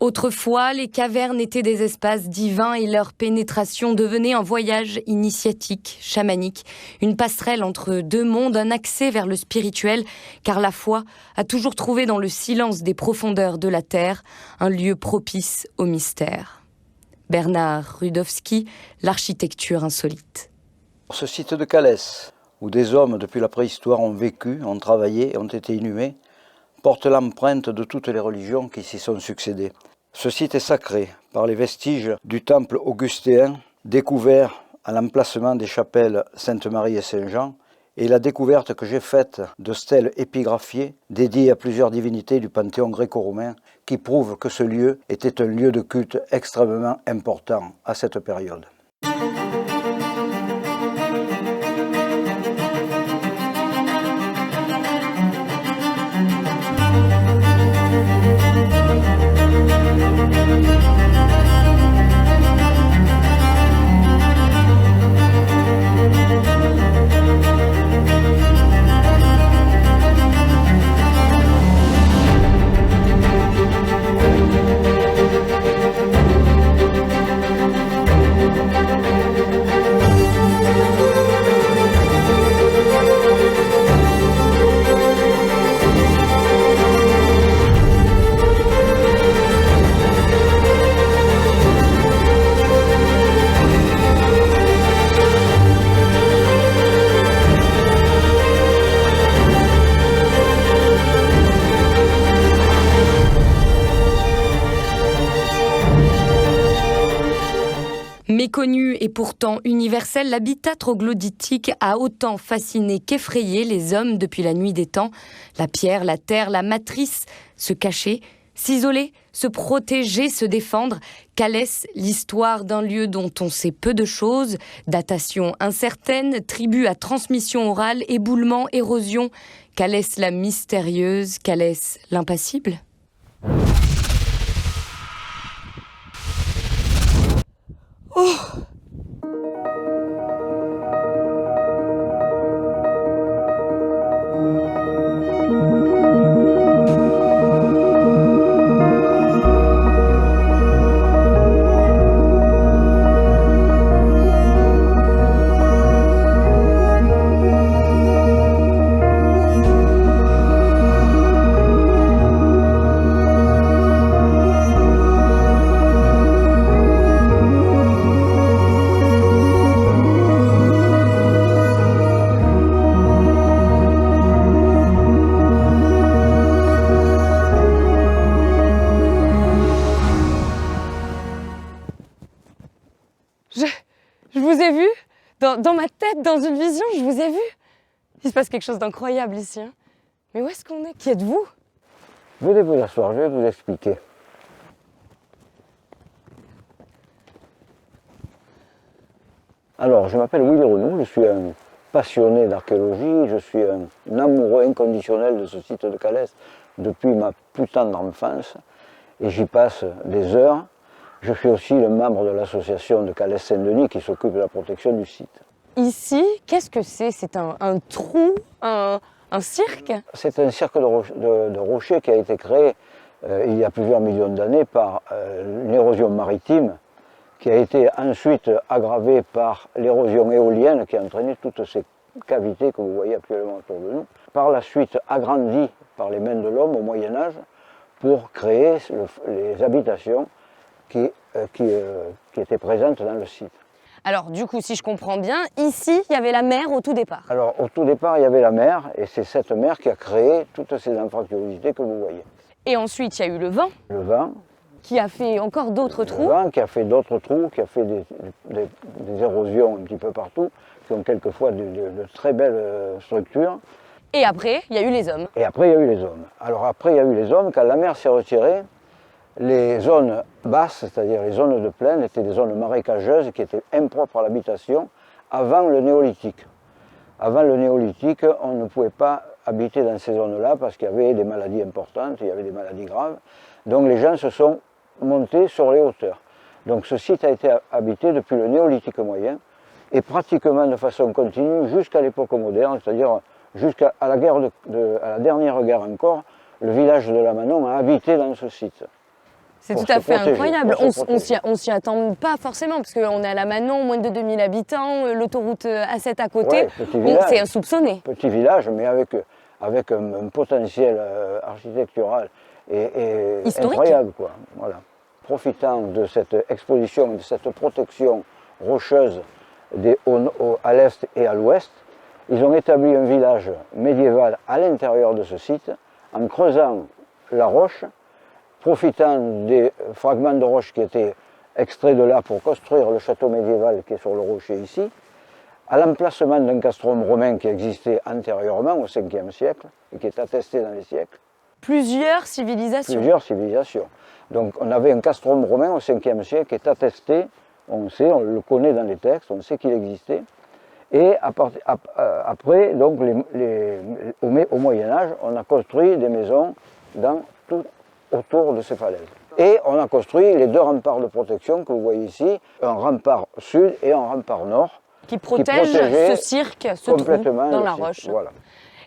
Autrefois, les cavernes étaient des espaces divins et leur pénétration devenait un voyage initiatique, chamanique, une passerelle entre deux mondes, un accès vers le spirituel, car la foi a toujours trouvé dans le silence des profondeurs de la terre un lieu propice au mystère. Bernard Rudowski, l'architecture insolite. Ce site de Calès, où des hommes depuis la préhistoire ont vécu, ont travaillé et ont été inhumés, porte l'empreinte de toutes les religions qui s'y sont succédées. Ce site est sacré par les vestiges du temple augustéen, découvert à l'emplacement des chapelles Sainte-Marie et Saint-Jean, et la découverte que j'ai faite de stèles épigraphiées dédiées à plusieurs divinités du panthéon gréco-romain qui prouvent que ce lieu était un lieu de culte extrêmement important à cette période. Méconnu et pourtant universel, l'habitat troglodytique a autant fasciné qu'effrayé les hommes depuis la nuit des temps. La pierre, la terre, la matrice, se cacher, s'isoler, se protéger, se défendre. Calès, l'histoire d'un lieu dont on sait peu de choses, datation incertaine, tribu à transmission orale, éboulement, érosion. Calès la mystérieuse, Calès l'impassible. Oh! Je vous ai vu, dans ma tête, dans une vision, je vous ai vu. Il se passe quelque chose d'incroyable ici. Hein. Mais où est-ce qu'on est? Qui êtes-vous? Venez vous asseoir, je vais vous expliquer. Alors, je m'appelle Willy Renaud, je suis un passionné d'archéologie, je suis un amoureux inconditionnel de ce site de Calès depuis ma plus tendre enfance, et j'y passe des heures. Je suis aussi le membre de l'association de Calès-Saint-Denis qui s'occupe de la protection du site. Ici, qu'est-ce que c'est? C'est un trou, un cirque? C'est un cirque de rochers qui a été créé il y a plusieurs millions d'années par une érosion maritime qui a été ensuite aggravée par l'érosion éolienne qui a entraîné toutes ces cavités que vous voyez actuellement autour de nous. Par la suite agrandie par les mains de l'homme au Moyen-Âge pour créer les habitations qui étaient présentes dans le site. Alors du coup, si je comprends bien, ici, il y avait la mer au tout départ. Alors au tout départ, il y avait la mer, et c'est cette mer qui a créé toutes ces anfractuosités que vous voyez. Et ensuite, il y a eu le vent. Le vent. Qui a fait encore d'autres trous. Le vent qui a fait d'autres trous, qui a fait des érosions un petit peu partout, qui ont quelquefois de très belles structures. Et après, il y a eu les hommes. Et après, il y a eu les hommes. Alors après, il y a eu les hommes, quand la mer s'est retirée, les zones basses, c'est-à-dire les zones de plaine, étaient des zones marécageuses qui étaient impropres à l'habitation avant le néolithique. Avant le néolithique, on ne pouvait pas habiter dans ces zones-là parce qu'il y avait des maladies importantes, il y avait des maladies graves. Donc les gens se sont montés sur les hauteurs. Donc ce site a été habité depuis le néolithique moyen et pratiquement de façon continue jusqu'à l'époque moderne, c'est-à-dire jusqu'à la dernière guerre encore, le village de la Manon a habité dans ce site. C'est tout à fait incroyable. On s'y attend pas forcément, parce qu'on est à la Manon, moins de 2000 habitants, l'autoroute A7 à côté. Ouais, c'est insoupçonné. Petit village, mais avec un potentiel architectural et incroyable, quoi. Voilà. Profitant de cette exposition, de cette protection rocheuse à l'est et à l'ouest, ils ont établi un village médiéval à l'intérieur de ce site, en creusant la roche, profitant des fragments de roche qui étaient extraits de là pour construire le château médiéval qui est sur le rocher ici, à l'emplacement d'un castrum romain qui existait antérieurement au 5e siècle et qui est attesté dans les siècles. Plusieurs civilisations. Plusieurs civilisations. Donc on avait un castrum romain au 5e siècle qui est attesté, on sait, on le connaît dans les textes, on sait qu'il existait. Et après, donc, au Moyen-Âge, on a construit des maisons tout autour de ces falaises. Et on a construit les deux remparts de protection que vous voyez ici, un rempart sud et un rempart nord. Qui protègent ce cirque, ce trou dans la roche. Voilà.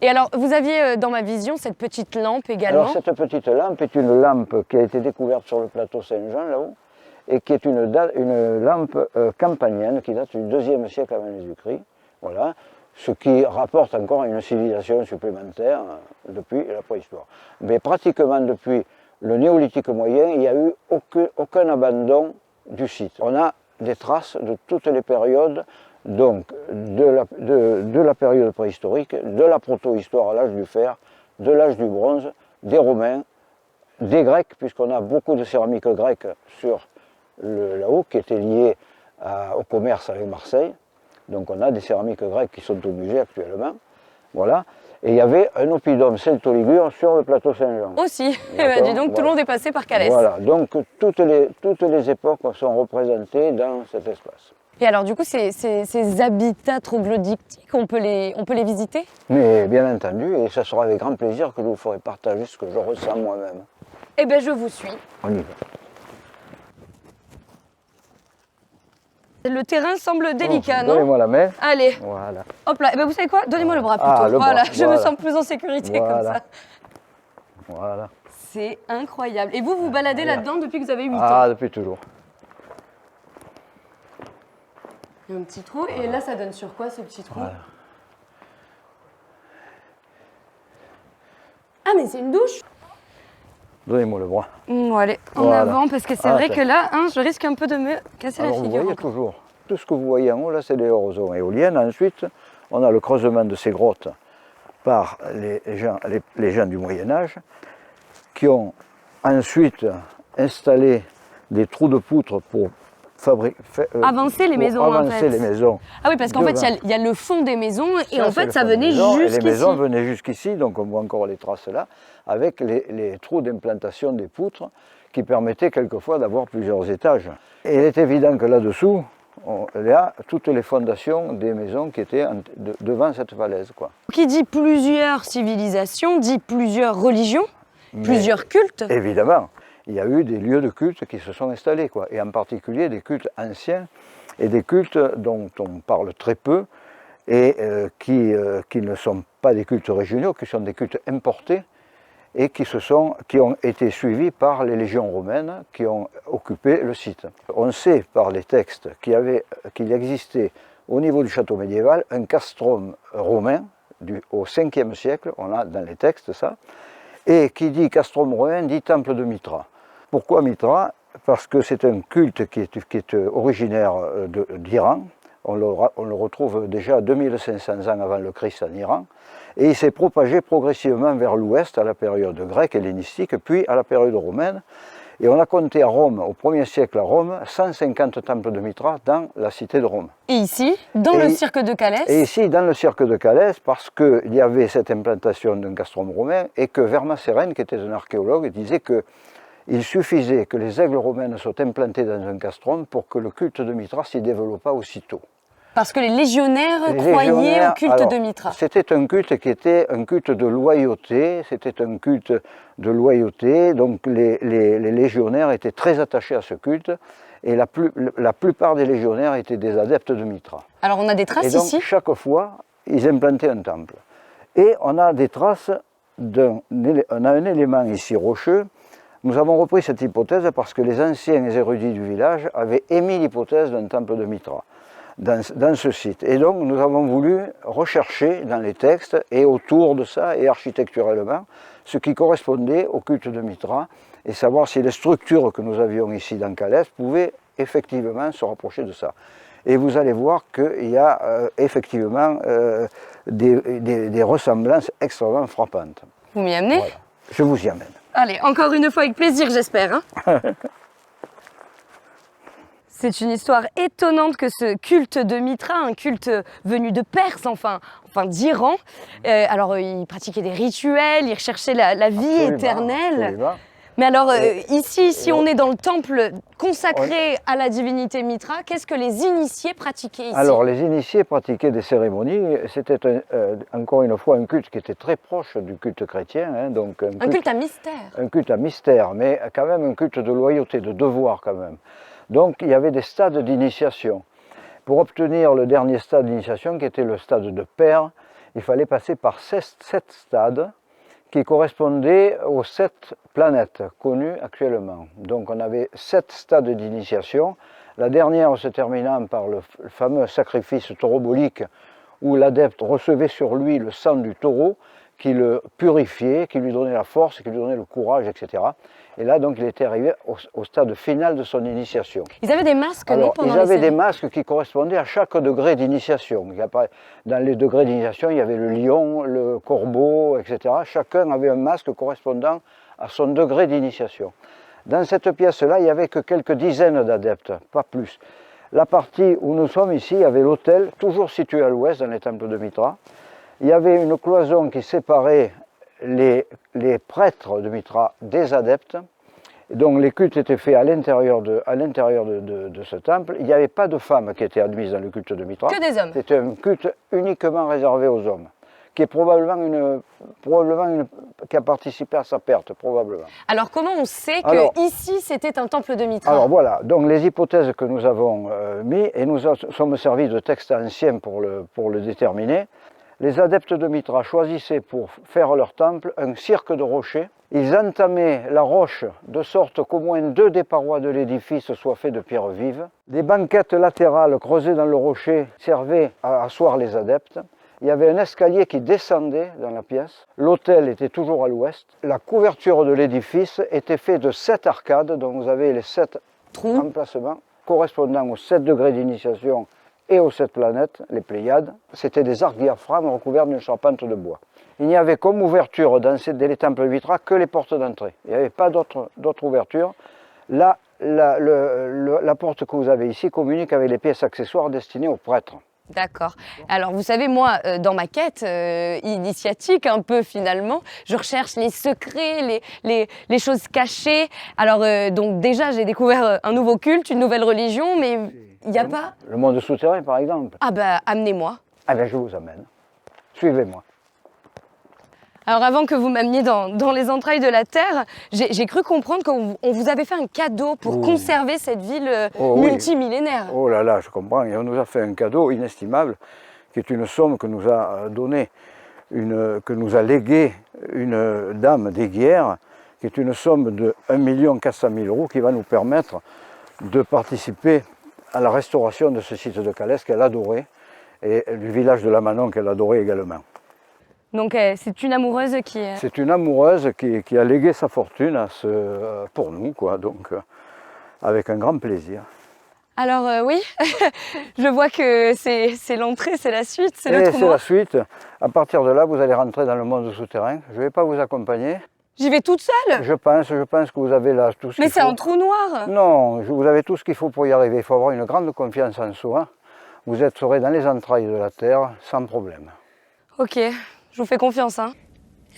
Et alors, vous aviez dans ma vision cette petite lampe également. Alors, cette petite lampe est une lampe qui a été découverte sur le plateau Saint-Jean, là-haut, et qui est une lampe campanienne qui date du 2e siècle avant Jésus-Christ. Voilà. Ce qui rapporte encore à une civilisation supplémentaire depuis la préhistoire. Mais pratiquement depuis le néolithique moyen, il n'y a eu aucun abandon du site. On a des traces de toutes les périodes, donc de la période préhistorique, de la proto-histoire à l'âge du fer, de l'âge du bronze, des Romains, des Grecs, puisqu'on a beaucoup de céramiques grecques sur là-haut qui étaient liées au commerce avec Marseille. Donc on a des céramiques grecques qui sont au musée actuellement. Voilà. Et il y avait un oppidum celto-ligure sur le plateau Saint-Jean. Aussi. Dis donc, tout le monde est passé par Calès. Voilà. Donc toutes les époques sont représentées dans cet espace. Et alors du coup, ces habitats troglodytiques, on peut les visiter? Mais bien entendu, et ça sera avec grand plaisir que je vous ferai partager ce que je ressens moi-même. Eh bien, je vous suis. On y va. Le terrain semble délicat, non? Donnez-moi la main. Allez. Voilà. Hop là. Eh ben, vous savez quoi? Donnez-moi le bras plutôt. Voilà. Je me sens plus en sécurité comme ça. Voilà. C'est incroyable. Et vous baladez là-dedans depuis que vous avez 8 ans? Ah, depuis toujours. Il y a un petit trou. Et là, ça donne sur quoi, ce petit trou? Ah, mais c'est une douche? Donnez-moi le bras. Bon, allez, en avant, parce que c'est vrai que là, je risque un peu de me casser la figure. Vous voyez toujours, tout ce que vous voyez en haut, là, c'est des horizons éoliennes. Ensuite, on a le creusement de ces grottes par les gens du Moyen-Âge, qui ont ensuite installé des trous de poutres pour avancer les maisons, en fait. Les maisons. Ah oui, parce qu'en fait, il y a le fond des maisons et en fait, ça venait jusqu'ici. Les maisons venaient jusqu'ici, donc on voit encore les traces là, avec les trous d'implantation des poutres qui permettaient quelquefois d'avoir plusieurs étages. Et il est évident que là-dessous, il y a toutes les fondations des maisons qui étaient devant cette falaise, quoi. Qui dit plusieurs civilisations, dit plusieurs religions, plusieurs cultes. Évidemment. Il y a eu des lieux de culte qui se sont installés, quoi, et en particulier des cultes anciens et des cultes dont on parle très peu et qui ne sont pas des cultes régionaux, qui sont des cultes importés et qui ont été suivis par les légions romaines qui ont occupé le site. On sait par les textes qu'il existait au niveau du château médiéval un castrum romain au 5e siècle, on a dans les textes ça, et qui dit castrum romain dit temple de Mitra. Pourquoi Mitra? Parce que c'est un culte qui est originaire d'Iran. On le retrouve déjà 2500 ans avant le Christ en Iran. Et il s'est propagé progressivement vers l'ouest à la période grecque hellénistique, puis à la période romaine. Et on a compté à Rome, au 1er siècle à Rome, 150 temples de Mitra dans la cité de Rome. Et ici, dans le cirque de Calès? Et ici, dans le cirque de Calès, parce qu'il y avait cette implantation d'un castrum romain et que Vermaseren, qui était un archéologue, disait qu'il suffisait que les aigles romaines soient implantés dans un castrum pour que le culte de Mitra s'y développât aussitôt. Parce que les légionnaires croyaient au culte de Mitra. C'était un culte qui était un culte de loyauté, donc les légionnaires étaient très attachés à ce culte, et la plupart des légionnaires étaient des adeptes de Mitra. Alors on a des traces ici. Et donc chaque fois, ils implantaient un temple. Et on a des traces on a un élément ici rocheux, Nous avons repris cette hypothèse parce que les anciens érudits du village avaient émis l'hypothèse d'un temple de Mitra dans ce site. Et donc nous avons voulu rechercher dans les textes et autour de ça et architecturellement ce qui correspondait au culte de Mitra et savoir si les structures que nous avions ici dans Calès pouvaient effectivement se rapprocher de ça. Et vous allez voir qu'il y a effectivement des ressemblances extrêmement frappantes. Vous m'y amenez? Voilà. Je vous y amène. Allez, encore une fois avec plaisir, j'espère. Hein. C'est une histoire étonnante que ce culte de Mitra, un culte venu de Perse, enfin d'Iran. Alors, ils pratiquaient des rituels, ils recherchaient la vie éternelle. Absolument. Mais alors, ici, si on est dans le temple consacré à la divinité Mitra, qu'est-ce que les initiés pratiquaient ici? Alors, les initiés pratiquaient des cérémonies. C'était encore une fois un culte qui était très proche du culte chrétien. Hein, donc un culte à mystère. Un culte à mystère, mais quand même un culte de loyauté, de devoir quand même. Donc, il y avait des stades d'initiation. Pour obtenir le dernier stade d'initiation, qui était le stade de père, il fallait passer par 7 stades qui correspondaient aux 7 planètes connues actuellement. Donc on avait 7 stades d'initiation, la dernière se terminant par le fameux sacrifice taurobolique où l'adepte recevait sur lui le sang du taureau qui le purifiait, qui lui donnait la force, qui lui donnait le courage, etc. Et là, donc, il était arrivé au stade final de son initiation. Ils avaient des masques, non, pendant Ils avaient des masques qui correspondaient à chaque degré d'initiation. Dans les degrés d'initiation, il y avait le lion, le corbeau, etc. Chacun avait un masque correspondant à son degré d'initiation. Dans cette pièce-là, il n'y avait que quelques dizaines d'adeptes, pas plus. La partie où nous sommes ici, il y avait l'autel, toujours situé à l'ouest, dans les temples de Mitra. Il y avait une cloison qui séparait les prêtres de Mitra des adeptes. Donc les cultes étaient faits à l'intérieur de ce temple. Il n'y avait pas de femmes qui étaient admises dans le culte de Mitra. Que des hommes. C'était un culte uniquement réservé aux hommes, qui est probablement qui a participé à sa perte, probablement. Alors comment on sait que ici c'était un temple de Mitra? Alors voilà, donc les hypothèses que nous avons mises, et nous sommes servis de textes anciens pour le déterminer. Les adeptes de Mitra choisissaient pour faire leur temple un cirque de rochers. Ils entamaient la roche de sorte qu'au moins 2 des parois de l'édifice soient faites de pierres vives. Des banquettes latérales creusées dans le rocher servaient à asseoir les adeptes. Il y avait un escalier qui descendait dans la pièce. L'autel était toujours à l'ouest. La couverture de l'édifice était faite de 7 arcades, dont vous avez les 7 emplacements correspondant aux 7 degrés d'initiation et aux 7 planètes, les Pléiades. C'était des arcs diaphragmes recouverts d'une charpente de bois. Il n'y avait comme ouverture dans les temples de Mitra que les portes d'entrée. Il n'y avait pas d'autre ouverture. Là, la porte que vous avez ici communique avec les pièces accessoires destinées aux prêtres. D'accord. Alors vous savez, moi, dans ma quête initiatique un peu finalement, je recherche les secrets, les choses cachées. Alors donc déjà j'ai découvert un nouveau culte, une nouvelle religion, mais il n'y a pas... Le monde souterrain par exemple. Ah bah amenez-moi. Ah ben je vous amène. Suivez-moi. Alors avant que vous m'ameniez dans les entrailles de la Terre, j'ai cru comprendre qu'on vous avait fait un cadeau pour conserver cette ville multimillénaire. Oh là là, je comprends. Et on nous a fait un cadeau inestimable, qui est une somme que nous a donnée, que nous a léguée une dame d'Aiguière, qui est une somme de 1 400 000 € qui va nous permettre de participer à la restauration de ce site de Calès qu'elle adorait et du village de la Manon qu'elle adorait également. Donc c'est une amoureuse qui... C'est une amoureuse qui a légué sa fortune pour nous, quoi, donc avec un grand plaisir. Alors oui, je vois que c'est l'entrée, c'est la suite, c'est le trou C'est noir. la suite. À partir de là, vous allez rentrer dans le monde souterrain. Je ne vais pas vous accompagner. J'y vais toute seule? Je pense que vous avez là tout ce qu'il faut. Mais c'est un trou noir! Non, vous avez tout ce qu'il faut pour y arriver. Il faut avoir une grande confiance en soi. Vous serez dans les entrailles de la terre sans problème. Ok, je vous fais confiance, hein.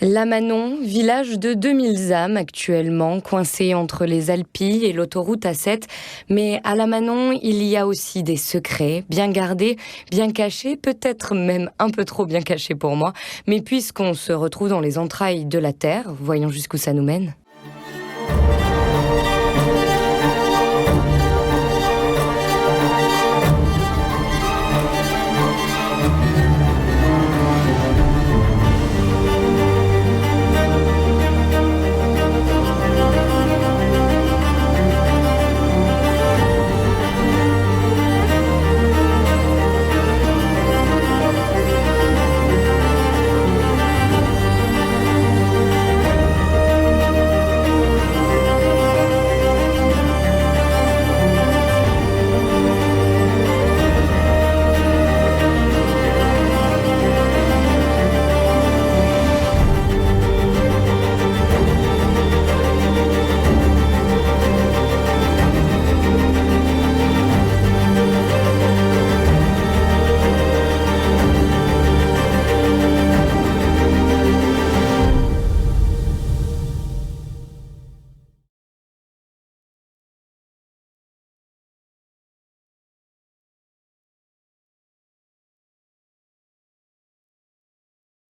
La Manon, village de 2000 âmes actuellement, coincé entre les Alpilles et l'autoroute A7. Mais à la Manon, il y a aussi des secrets, bien gardés, bien cachés, peut-être même un peu trop bien cachés pour moi. Mais puisqu'on se retrouve dans les entrailles de la terre, voyons jusqu'où ça nous mène.